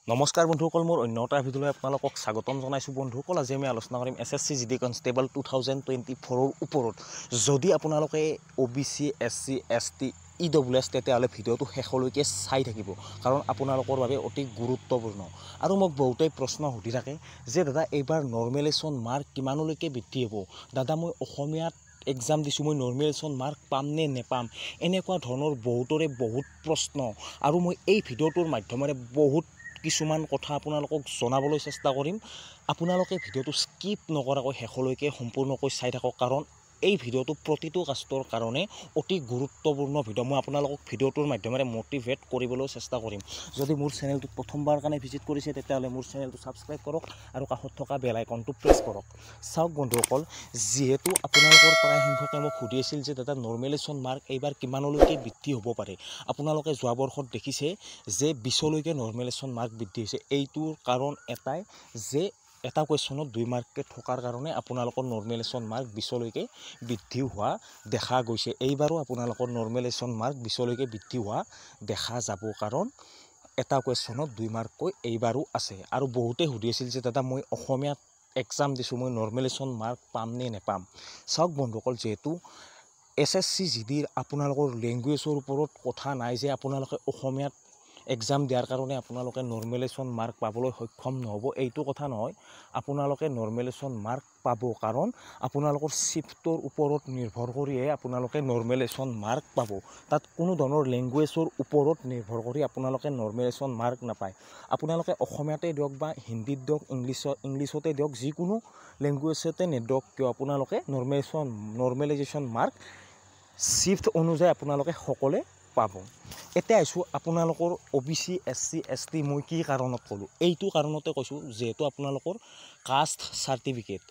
নমস্কাৰ বন্ধুসকল, মোৰ অন্য এটা ভিডিঅ'লৈ আপোনালোকক স্বাগতম জনাইছোঁ। বন্ধুসকল, আজি আমি আলোচনা কৰিম SSC GD কনষ্টেবল 2024ৰ ওপৰত। যদি আপোনালোকে OBC SC ST EWS তেতিয়াহ'লে ভিডিঅ'টো শেষলৈকে চাই থাকিব, কাৰণ আপোনালোকৰ বাবে অতি গুৰুত্বপূৰ্ণ। আৰু মোক বহুতেই প্ৰশ্ন সুধি থাকে যে দাদা এইবাৰ নৰ্মেলেশ্যন মাৰ্ক কিমানলৈকে বৃদ্ধি হ'ব, দাদা মই অসমীয়াত এক্সাম দিছোঁ, মই নৰ্মেলেশ্যন মাৰ্ক পাম নে নেপাম, এনেকুৱা ধৰণৰ বহুতৰে বহুত প্ৰশ্ন। আৰু মই এই ভিডিঅ'টোৰ মাধ্যমেৰে বহুত কিছুমান কথা আপোনালোকক জনাবলৈ চেষ্টা কৰিম। আপোনালোকে ভিডিঅ'টো স্কিপ নকৰাকৈ শেষলৈকে সম্পূৰ্ণকৈ চাই থাকক, কাৰণ এই ভিডিঅ'টো প্ৰতিটো কাষ্টৰ কাৰণে অতি গুৰুত্বপূৰ্ণ ভিডিঅ'। মই আপোনালোকক ভিডিঅ'টোৰ মাধ্যমেৰে মটিভেট কৰিবলৈ চেষ্টা কৰিম। যদি মোৰ চেনেলটো প্ৰথমবাৰ কাৰণে ভিজিট কৰিছে তেতিয়াহ'লে মোৰ চেনেলটো ছাবস্ক্ৰাইব কৰক আৰু কাষত থকা বেল আইকনটো প্ৰেছ কৰক। চাওক বন্ধুসকল, যিহেতু আপোনালোকৰ প্ৰায় সংখ্যকে মোক সুধি আছিল যে দাদা নৰ্মেলেশ্যন মাৰ্ক এইবাৰ কিমানলৈকে বৃদ্ধি হ'ব পাৰে। আপোনালোকে যোৱা বৰ্ষত দেখিছে যে 20লৈকে নৰ্মেলেশ্যন মাৰ্ক বৃদ্ধি হৈছে। এইটোৰ কাৰণ এটাই যে এটা কুৱেশ্যনত 2 মাৰ্ককে থকাৰ কাৰণে আপোনালোকৰ নৰ্মেলেশ্যন মাৰ্ক 20লৈকে বৃদ্ধি হোৱা দেখা গৈছে। এইবাৰো আপোনালোকৰ নৰ্মেলেশ্যন মাৰ্ক 20লৈকে বৃদ্ধি হোৱা দেখা যাব, কাৰণ এটা কুৱেশ্যনত 2 মাৰ্ককৈ এইবাৰো আছে। আৰু বহুতেই সুধি আছিল যে দাদা মই অসমীয়াত এক্সাম দিছোঁ, মই নৰ্মেলেশ্যন মাৰ্ক পাম নে নেপাম। চাওক বন্ধুসকল, যিহেতু SSC GDৰ আপোনালোকৰ লেংগুৱেজৰ ওপৰত কথা নাই যে আপোনালোকে অসমীয়াত এক্সাম দিয়াৰ কাৰণে আপোনালোকে নৰ্মেলেশ্যন মাৰ্ক পাবলৈ সক্ষম নহ'ব, এইটো কথা নহয়। আপোনালোকে নৰ্মেলেশ্যন মাৰ্ক পাব, কাৰণ আপোনালোকৰ শ্বিফ্টৰ ওপৰত নিৰ্ভৰ কৰিহে আপোনালোকে নৰ্মেলেশ্যন মাৰ্ক পাব। তাত কোনো ধৰণৰ লেংগুৱেজৰ ওপৰত নিৰ্ভৰ কৰি আপোনালোকে নৰ্মেলেশ্যন মাৰ্ক নাপায়। আপোনালোকে অসমীয়াতে দিয়ক বা হিন্দীত দিয়ক, ইংলিছতে দিয়ক, যিকোনো লেংগুৱেজতে নিদিয়ক কিয় আপোনালোকে নৰ্মেলাইজেশ্যন মাৰ্ক শ্বিফ্ট অনুযায়ী আপোনালোকে সকলোৱে পাব। এতিয়া আহিছোঁ আপোনালোকৰ OBC SC ST মই কি কাৰণত ক'লোঁ। এইটো কাৰণতে কৈছোঁ যিহেতু আপোনালোকৰ কাষ্ট চাৰ্টিফিকেট,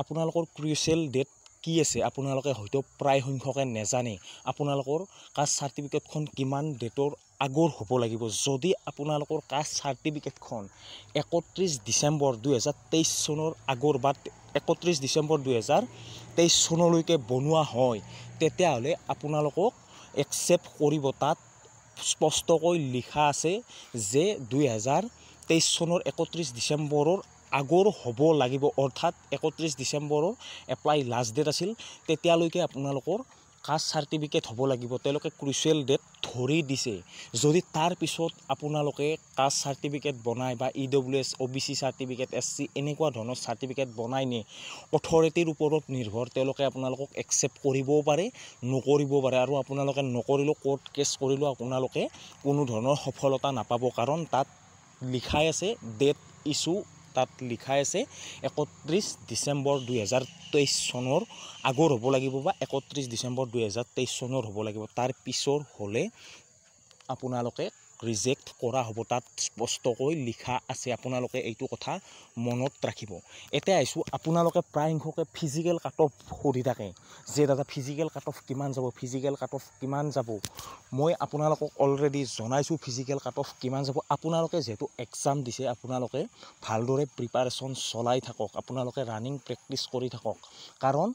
আপোনালোকৰ ক্ৰুচিয়েল ডেট কি আছে আপোনালোকে হয়তো প্ৰায় সংখ্যকে নেজানে। আপোনালোকৰ কাষ্ট চাৰ্টিফিকেটখন কিমান ডেটৰ আগৰ হ'ব লাগিব। যদি আপোনালোকৰ কাষ্ট চাৰ্টিফিকেটখন 31 ডিচেম্বৰ 2023 চনৰ আগৰ বা 31 ডিচেম্বৰ 2023 চনলৈকে বনোৱা হয়, তেতিয়াহ'লে আপোনালোকক একচেপ্ট কৰিব। তাত স্পষ্টকৈ লিখা আছে যে 2023 চনৰ 31 ডিচেম্বৰৰ আগৰ হ'ব লাগিব, অৰ্থাৎ 31 ডিচেম্বৰৰ এপ্লাই লাষ্ট ডেট আছিল, তেতিয়ালৈকে আপোনালোকৰ কাষ্ট চাৰ্টিফিকেট হ'ব লাগিব। তেওঁলোকে ক্ৰুচিয়েল ডেট ধৰি দিছে। যদি তাৰ পিছত আপোনালোকে কাষ্ট চাৰ্টিফিকেট বনাই বা EWS OBC চাৰ্টিফিকেট SC এনেকুৱা ধৰণৰ চাৰ্টিফিকেট বনাই নিয়ে, অথৰিটিৰ ওপৰত নিৰ্ভৰ, তেওঁলোকে আপোনালোকক একচেপ্ট কৰিবও পাৰে, নকৰিবও পাৰে। আৰু আপোনালোকে নকৰিলেও কোৰ্ট কেছ কৰিলেও আপোনালোকে কোনো ধৰণৰ সফলতা নাপাব, কাৰণ তাত লিখাই আছে ডেট ইছ্যু, তাত লিখাই আছে 31 ডিচেম্বৰ 2023 চনৰ আগৰ হ'ব লাগিব বা 31 ডিচেম্বৰ 2023 চনৰ হ'ব লাগিব। তাৰ পিছৰ হ'লে আপোনালোকে ৰিজেক্ট কৰা হ'ব, তাত স্পষ্টকৈ লিখা আছে। আপোনালোকে এইটো কথা মনত ৰাখিব। এতিয়া আহিছোঁ আপোনালোকে প্ৰায় সংখ্যকে ফিজিকেল কাট অফ সুধি থাকে যে দাদা ফিজিকেল কাট অফ কিমান যাব, ফিজিকেল কাট অফ কিমান যাব। মই আপোনালোকক অলৰেডি জনাইছোঁ ফিজিকেল কাট অফ কিমান যাব। আপোনালোকে যিহেতু এক্সাম দিছে, আপোনালোকে ভালদৰে প্ৰিপাৰেশ্যন চলাই থাকক, আপোনালোকে ৰানিং প্ৰেক্টিচ কৰি থাকক, কাৰণ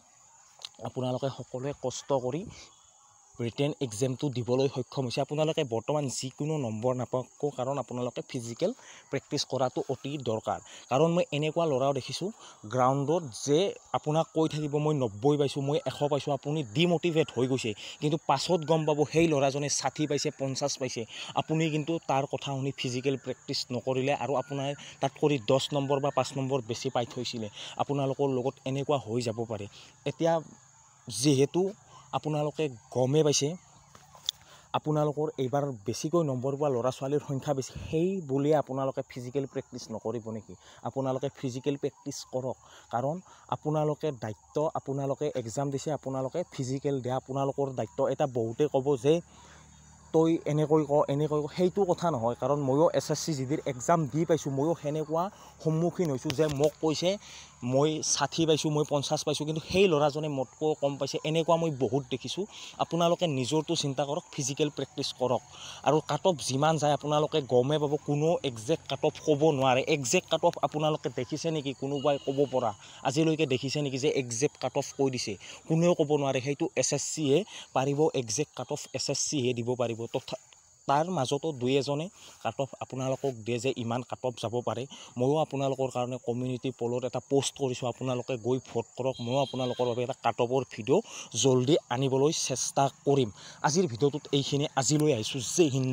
আপোনালোকে সকলোৱে কষ্ট কৰি ৰিটেন এক্সামটো দিবলৈ সক্ষম হৈছে। আপোনালোকে বৰ্তমান যিকোনো নম্বৰ নাপাওক, কাৰণ আপোনালোকে ফিজিকেল প্ৰেক্টিচ কৰাটো অতি দৰকাৰ। কাৰণ মই এনেকুৱা ল'ৰাও দেখিছোঁ গ্ৰাউণ্ডত যে আপোনাক কৈ থাকিব মই 90 পাইছোঁ, মই 100 পাইছোঁ, আপুনি ডিমটিভেট হৈ গৈছে, কিন্তু পাছত গম পাব সেই ল'ৰাজনে 60 পাইছে, 50 পাইছে। আপুনি কিন্তু তাৰ কথা শুনি ফিজিকেল প্ৰেক্টিচ নকৰিলে আৰু আপোনাৰ তাত কৰি 10 নম্বৰ বা 5 নম্বৰ বেছি পাই থৈছিলে, আপোনালোকৰ লগত এনেকুৱা হৈ যাব পাৰে। এতিয়া যিহেতু আপোনালোকে গমে পাইছে আপোনালোকৰ এইবাৰ বেছিকৈ নম্বৰ পোৱা ল'ৰা ছোৱালীৰ সংখ্যা বেছি, সেই বুলিয়ে আপোনালোকে ফিজিকেল প্ৰেক্টিচ নকৰিব নেকি। আপোনালোকে ফিজিকেল প্ৰেক্টিচ কৰক, কাৰণ আপোনালোকে দায়িত্ব, আপোনালোকে এক্সাম দিছে, আপোনালোকে ফিজিকেল দিয়া আপোনালোকৰ দায়িত্ব। এটা বহুতে ক'ব যে তই এনেকৈ ক, সেইটো কথা নহয়। কাৰণ ময়ো SSC GDৰ এক্সাম দি পাইছোঁ, ময়ো সেনেকুৱা সন্মুখীন হৈছোঁ যে মোক কৈছে মই 60 পাইছোঁ, মই 50 পাইছোঁ, কিন্তু সেই ল'ৰাজনে মোতকৈ কম পাইছে, এনেকুৱা মই বহুত দেখিছোঁ। আপোনালোকে নিজৰটো চিন্তা কৰক, ফিজিকেল প্ৰেক্টিচ কৰক। আৰু কাট অফ যিমান যায় আপোনালোকে গমেই পাব, কোনো একজেক্ট কাট অফ ক'ব নোৱাৰে। একজেক্ট কাট অফ আপোনালোকে দেখিছে নেকি কোনোবাই ক'ব পৰা, আজিলৈকে দেখিছে নেকি যে একজেক্ট কাট অফ কৈ দিছে? কোনেও ক'ব নোৱাৰে, সেইটো SSCহে পাৰিব, একজেক্ট কাট অফ SSCহে দিব পাৰিব। তাৰ মাজতো দুই এজনে কাট অফ আপোনালোকক দিয়ে যে ইমান কাট অফ যাব পাৰে ময়ো আপোনালোকৰ কাৰণে কমিউনিটি পলত এটা পোষ্ট কৰিছোঁ আপোনালোকে গৈ ভোট কৰক ময়ো আপোনালোকৰ বাবে এটা কাট অফৰ ভিডিঅ' জলদি আনিবলৈ চেষ্টা কৰিম আজিৰ ভিডিঅ'টোত এইখিনি আজিলৈ আহিছোঁ জয় হিন্দ